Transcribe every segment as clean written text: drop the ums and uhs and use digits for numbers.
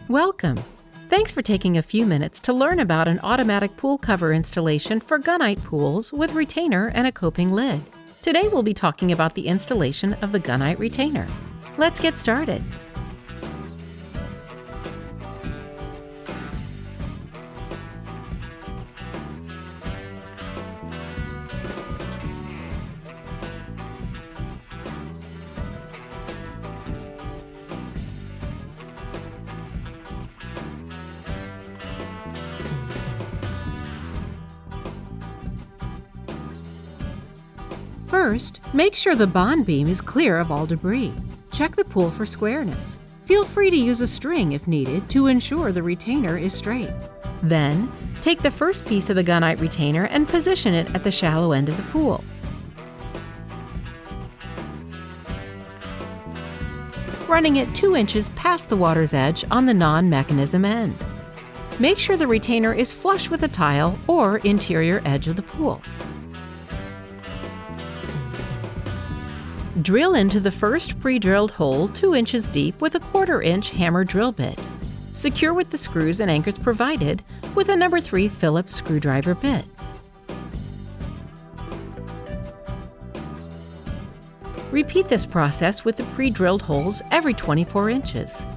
Welcome! Thanks for taking a few minutes to learn about an automatic pool cover installation for Gunite pools with retainer and a coping lid. Today we'll be talking about the installation of the Gunite retainer. Let's get started. First, make sure the bond beam is clear of all debris. Check the pool for squareness. Feel free to use a string if needed to ensure the retainer is straight. Then, take the first piece of the Gunite retainer and position it at the shallow end of the pool. Running it 2 inches past the water's edge on the non-mechanism end. Make sure the retainer is flush with the tile or interior edge of the pool. Drill into the first pre-drilled hole 2 inches deep with a 1/4 inch hammer drill bit. Secure with the screws and anchors provided with a number 3 Phillips screwdriver bit. Repeat this process with the pre-drilled holes every 24 inches.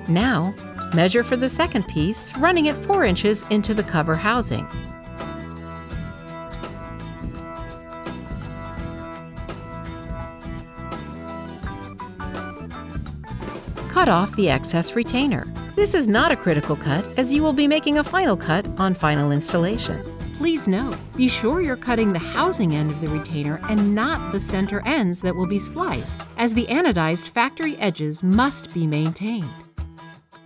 Now, measure for the second piece, running it 4 inches into the cover housing. Cut off the excess retainer. This is not a critical cut, as you will be making a final cut on final installation. Please note, be sure you're cutting the housing end of the retainer and not the center ends that will be spliced, as the anodized factory edges must be maintained.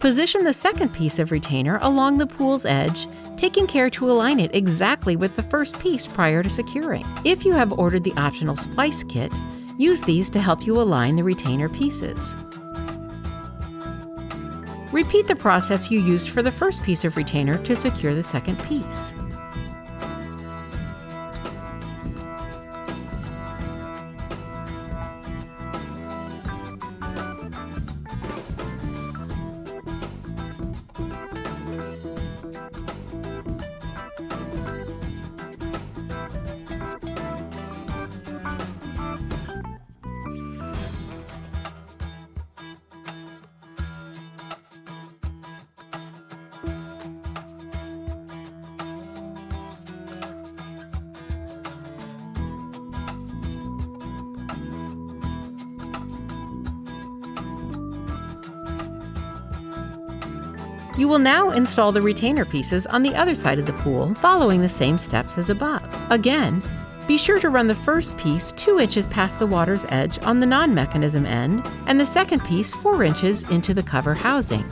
Position the second piece of retainer along the pool's edge, taking care to align it exactly with the first piece prior to securing. If you have ordered the optional splice kit, use these to help you align the retainer pieces. Repeat the process you used for the first piece of retainer to secure the second piece. You will now install the retainer pieces on the other side of the pool, following the same steps as above. Again, be sure to run the first piece 2 inches past the water's edge on the non-mechanism end, and the second piece 4 inches into the cover housing.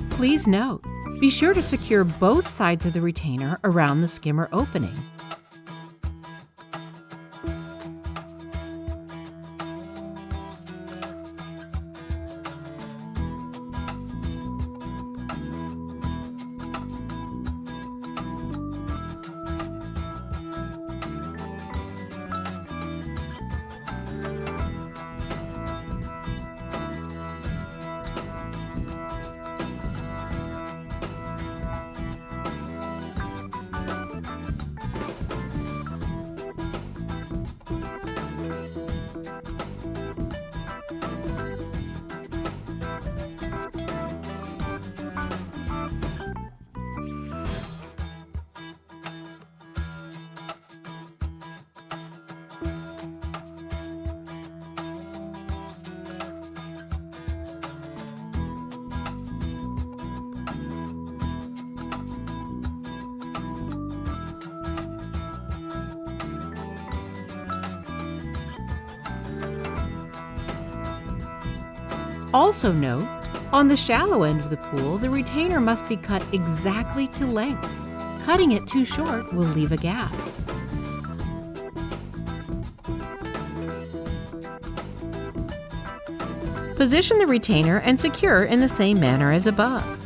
Please note, be sure to secure both sides of the retainer around the skimmer opening. Also note, on the shallow end of the pool, the retainer must be cut exactly to length. Cutting it too short will leave a gap. Position the retainer and secure in the same manner as above.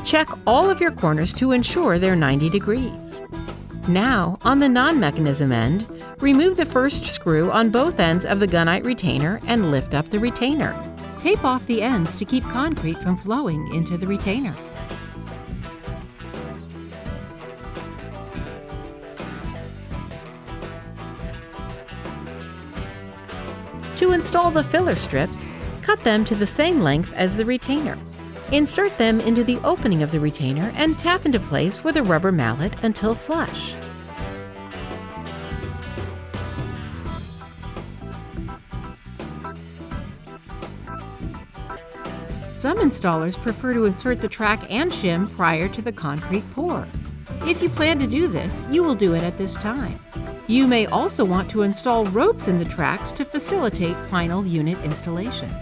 Check all of your corners to ensure they're 90 degrees. Now, on the non-mechanism end, remove the first screw on both ends of the gunite retainer and lift up the retainer. Tape off the ends to keep concrete from flowing into the retainer. To install the filler strips, cut them to the same length as the retainer. Insert them into the opening of the retainer and tap into place with a rubber mallet until flush. Some installers prefer to insert the track and shim prior to the concrete pour. If you plan to do this, you will do it at this time. You may also want to install ropes in the tracks to facilitate final unit installation.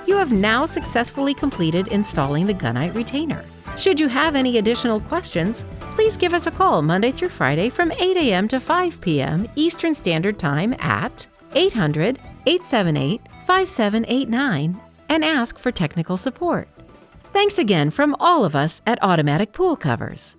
You have now successfully completed installing the gunite retainer. Should you have any additional questions, please give us a call Monday through Friday from 8 a.m. to 5 p.m. Eastern Standard Time at 800-878-5789 and ask for technical support. Thanks again from all of us at Automatic Pool Covers.